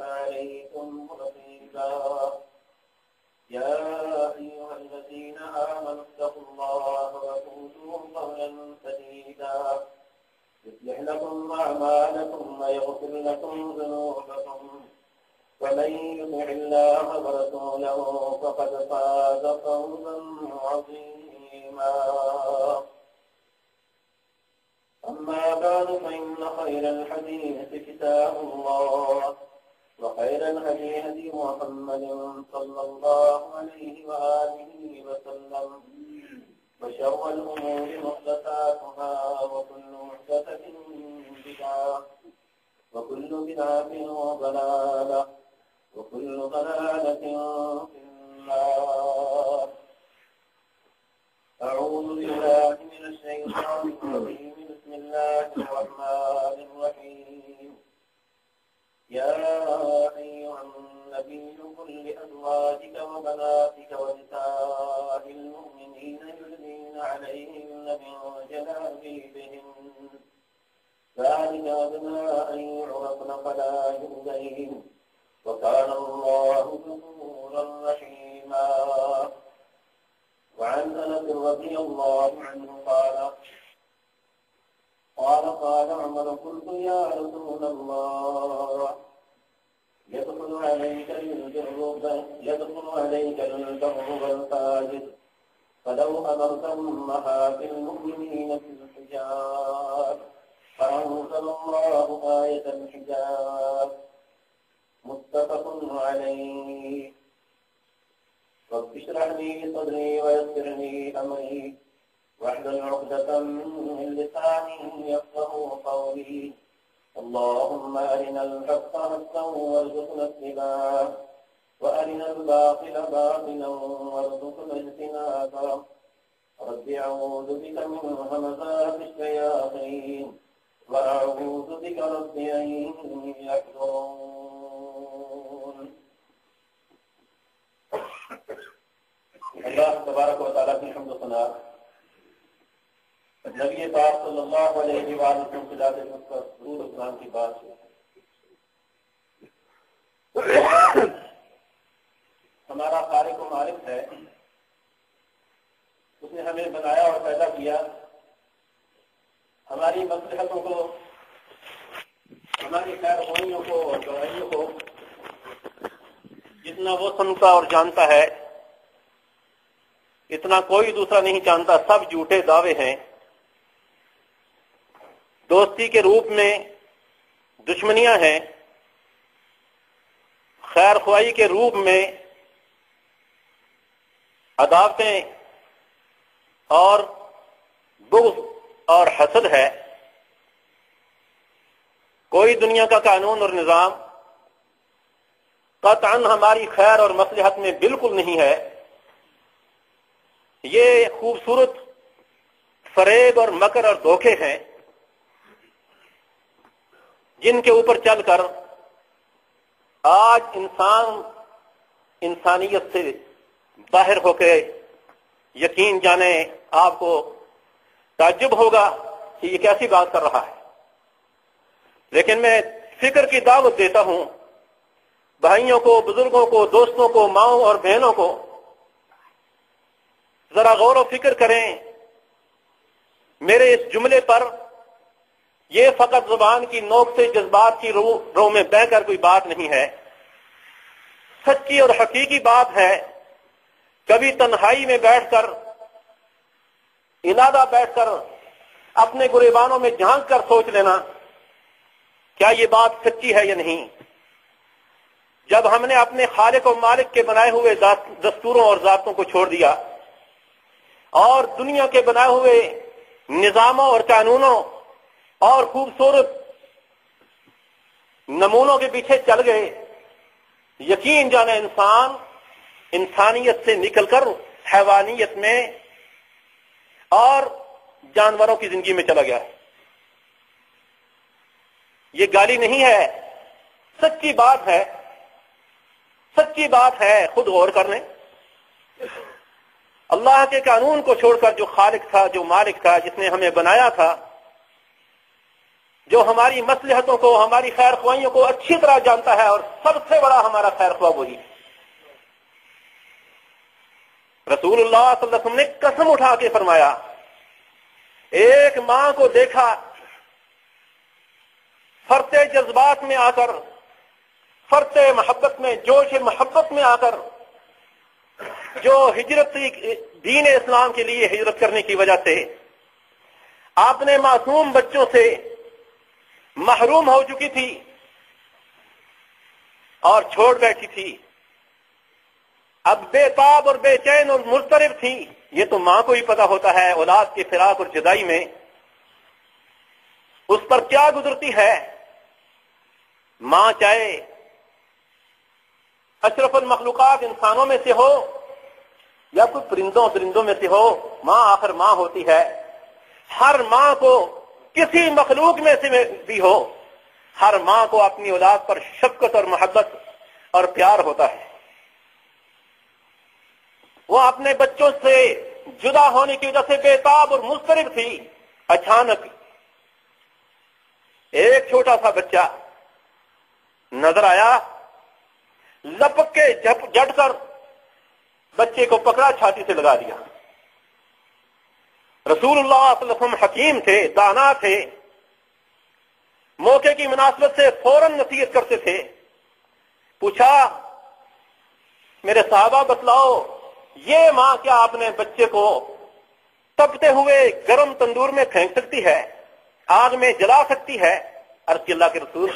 عليكم رقيبا يا أيها الذين آمنوا اتقوا الله وقولوا قولا سديدا يصلح لكم أعمالكم ويغفر لكم ذنوبكم ومن يطع الله ورسوله فقد فاز فوزا عظيما أما بعد فإن خير الحديث كتاب الله وخير الهدي هدي محمد صلى الله عليه وآله وسلم وشر الأمور محدثاتها وكل محدثة بدعة وكل بدعة ضلالة وكل ضلالة في النار. أعوذ بالله من الشيطان الرجيم. بسم الله الرحمن الرحيم. يا أيها النبي قل لأزواجك وبناتك ونساء المؤمنين يدنين عليهن من جلابيبهن ذلك أدنى أن يعرفن فلا يؤذين وكان الله غفورا رحيما. وعن أنس رضي الله عنه قال عمر قلت يا رسول الله يدخل عليك البر والفاجر فلو أمرت أمهات المؤمنين في الحجاب فأنزل الله آية الحجاب متفق عليه. رب اشرح لي صدري ويسر لي أمري واحلل عقدة من لساني يفقهوا قولي. اللهم أرنا الحق حقا وارزقنا اتباعه وأرنا الباطل باطلا وارزقنا اجتنابه. رب أعوذ بك من همزات الشياطين وأعوذ بك رب أن يحضرون. اللہ تبارک و تعالیٰ کی حمد و ثنا نبی پاک صلی اللہ علیہ وآلہ وسلم سے زیادہ درود و سلام کی بات ہے. ہمارا خالق و مالک ہے، اس نے ہمیں بنایا اور پیدا کیا. ہماری مصلحتوں کو، ہماری خیر خوائیوں کو اور برائیوں کو جتنا وہ سمجھتا اور جانتا ہے اتنا کوئی دوسرا نہیں جانتا. سب جھوٹے دعوے ہیں. دوستی کے روپ میں دشمنیاں ہیں، خیر خواہی کے روپ میں عداوتیں اور بغض اور حسد ہے. کوئی دنیا کا قانون اور نظام قطعاً ہماری خیر اور مصلحت میں بالکل نہیں ہے. یہ خوبصورت فریب اور مکر اور دھوکے ہیں جن کے اوپر چل کر آج انسانیت سے باہر ہو کے یقین جانے آپ کو تعجب ہوگا کہ یہ کیسی بات کر رہا ہے. لیکن میں فکر کی دعوت دیتا ہوں بھائیوں کو، بزرگوں کو، دوستوں کو، ماؤں اور بہنوں کو، ذرا غور و فکر کریں. میرے اس جملے پر یہ فقط زبان کی نوک سے جذبات کی رو میں بہہ کر کوئی بات نہیں ہے، سچی اور حقیقی بات ہے. کبھی تنہائی میں بیٹھ کر، علادہ بیٹھ کر اپنے گریبانوں میں جھانک کر سوچ لینا کیا یہ بات سچی ہے یا نہیں. جب ہم نے اپنے خالق و مالک کے بنائے ہوئے دستوروں اور ضابطوں کو چھوڑ دیا اور دنیا کے بنائے ہوئے نظاموں اور قانونوں اور خوبصورت نمونوں کے پیچھے چل گئے، یقین جانا انسانیت سے نکل کر حیوانیت میں اور جانوروں کی زندگی میں چلا گیا ہے. یہ گالی نہیں ہے، سچی بات ہے، سچی بات ہے. خود غور کر لیں. اللہ کے قانون کو چھوڑ کر جو خالق تھا، جو مالک تھا، جس نے ہمیں بنایا تھا، جو ہماری مصلحتوں کو، ہماری خیر خواہیوں کو اچھی طرح جانتا ہے، اور سب سے بڑا ہمارا خیر خواہ وہی ہے۔ رسول اللہ صلی اللہ علیہ وسلم نے قسم اٹھا کے فرمایا، ایک ماں کو دیکھا فرتے جذبات میں آ کر، فرتے محبت میں، جوش محبت میں آ کر، جو ہجرت دین اسلام کے لیے ہجرت کرنے کی وجہ سے اپنے معصوم بچوں سے محروم ہو چکی تھی اور چھوڑ بیٹھی تھی، اب بے تاب اور بے چین اور مضطرب تھی۔ یہ تو ماں کو ہی پتا ہوتا ہے اولاد کی فراق اور جدائی میں اس پر کیا گزرتی ہے۔ ماں چاہے اشرف المخلوقات انسانوں میں سے ہو یا کوئی پرندوں میں سے ہو، ماں آخر ماں ہوتی ہے۔ ہر ماں کو کسی مخلوق میں سے بھی ہو، ہر ماں کو اپنی اولاد پر شفقت اور محبت اور پیار ہوتا ہے۔ وہ اپنے بچوں سے جدا ہونے کی وجہ سے بے تاب اور مضطرب تھی۔ اچانک ایک چھوٹا سا بچہ نظر آیا، لپک کے جٹ کر بچے کو پکڑا، چھاتی سے لگا دیا۔ رسول اللہ صلی اللہ علیہ وسلم حکیم تھے، دانا تھے، موقع کی مناسبت سے فوراً نصیحت کرتے تھے۔ پوچھا، میرے صحابہ بتلاؤ، یہ ماں کیا اپنے بچے کو تپتے ہوئے گرم تندور میں پھینک سکتی ہے، آگ میں جلا سکتی ہے؟ عرض کی اللہ کے رسول،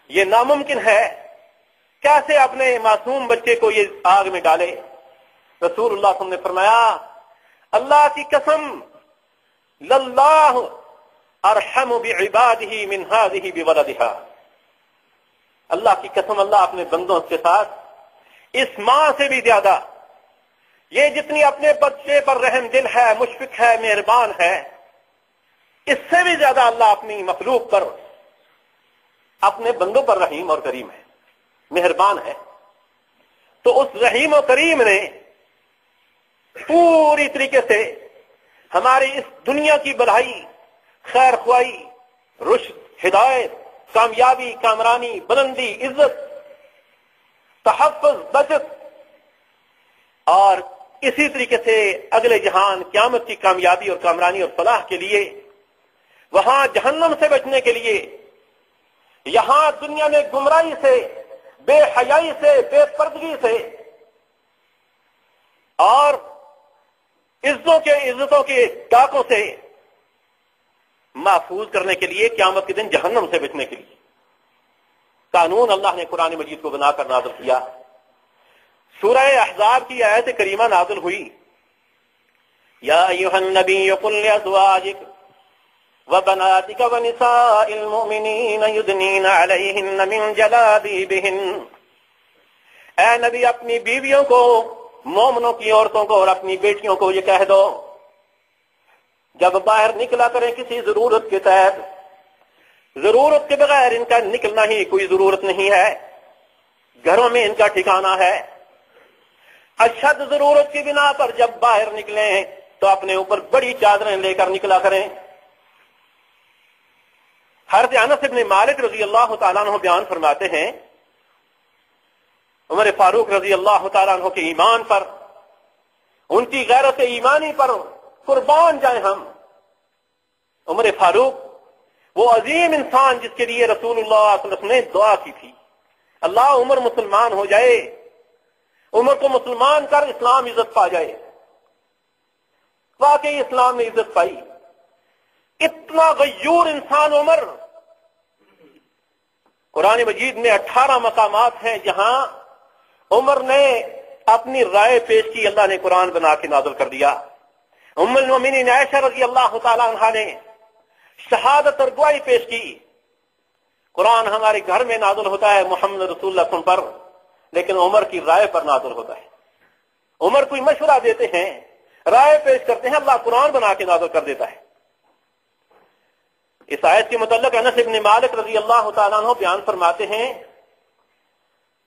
یہ ناممکن ہے، کیسے اپنے معصوم بچے کو یہ آگ میں ڈالے؟ رسول اللہ صلی اللہ علیہ وسلم نے فرمایا، اللہ کی قسم، للہ ارحم بعبادہ من ہذہ بولدہا، اللہ کی قسم، اللہ اپنے بندوں کے ساتھ اس ماں سے بھی زیادہ، یہ جتنی اپنے بچے پر رحم دل ہے، مشفق ہے، مہربان ہے، اس سے بھی زیادہ اللہ اپنی مخلوق پر، اپنے بندوں پر رحیم اور کریم ہے، مہربان ہے۔ تو اس رحیم و کریم نے پوری طریقے سے ہماری اس دنیا کی بھلائی، خیر خواہی، رشد، ہدایت، کامیابی، کامرانی، بلندی، عزت، تحفظ، بچت، اور اسی طریقے سے اگلے جہان قیامت کی کامیابی اور کامرانی اور فلاح کے لیے، وہاں جہنم سے بچنے کے لیے، یہاں دنیا میں گمراہی سے، بے حیائی سے، بے پردگی سے، اور عزتوں کے ڈاکوں سے محفوظ کرنے کے لیے، قیامت کے دن جہنم سے بچنے کے لیے قانون اللہ نے قرآن مجید کو بنا کر نازل کیا۔ سورہ احزاب کی آیت کریمہ نازل ہوئی، یا ایھا النبی قل لازواجک وبناتک ونساء المؤمنین یدنین علیہن من جلابیبہن، اے نبی اپنی بیویوں کو، مومنوں کی عورتوں کو اور اپنی بیٹیوں کو یہ کہہ دو، جب باہر نکلا کریں کسی ضرورت کے تحت، ضرورت کے بغیر ان کا نکلنا ہی کوئی ضرورت نہیں ہے، گھروں میں ان کا ٹھکانہ ہے۔ اشد ضرورت کی بنا پر جب باہر نکلیں تو اپنے اوپر بڑی چادریں لے کر نکلا کریں۔ حضرت انس بن مالک رضی اللہ تعالیٰ عنہ بیان فرماتے ہیں، عمر فاروق رضی اللہ تعالیٰ عنہ کے ایمان پر، ان کی غیرت ایمانی پر قربان جائیں ہم۔ عمر فاروق وہ عظیم انسان جس کے لیے رسول اللہ صلی اللہ علیہ وسلم نے دعا کی تھی، اللہ عمر مسلمان ہو جائے، عمر کو مسلمان کر اسلام عزت پا جائے۔ واقعی اسلام نے عزت پائی۔ اتنا غیور انسان عمر، قرآن مجید میں 18 مقامات ہیں جہاں عمر نے اپنی رائے پیش کی، اللہ نے قرآن بنا کے نازل کر دیا۔ ام المؤمنین عائشہ رضی اللہ تعالی عنہا نے شہادت اور گواہی پیش کی، قرآن ہمارے گھر میں نازل ہوتا ہے محمد رسول اللہ صلی اللہ علیہ وسلم پر، لیکن عمر کی رائے پر نازل ہوتا ہے۔ عمر کوئی مشورہ دیتے ہیں، رائے پیش کرتے ہیں، اللہ قرآن بنا کے نازل کر دیتا ہے۔ اس آیت کے متعلق انس بن مالک رضی اللہ تعالیٰ عنہ بیان فرماتے ہیں،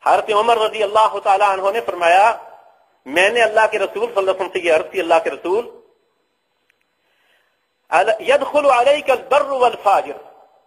حضرت عمر رضی اللہ تعالیٰ عنہ نے فرمایا، میں نے اللہ کے رسول صلی اللہ علیہ وسلم سے یہ عرض کی، اللہ کے رسول، یدخل علیک البر والفاجر،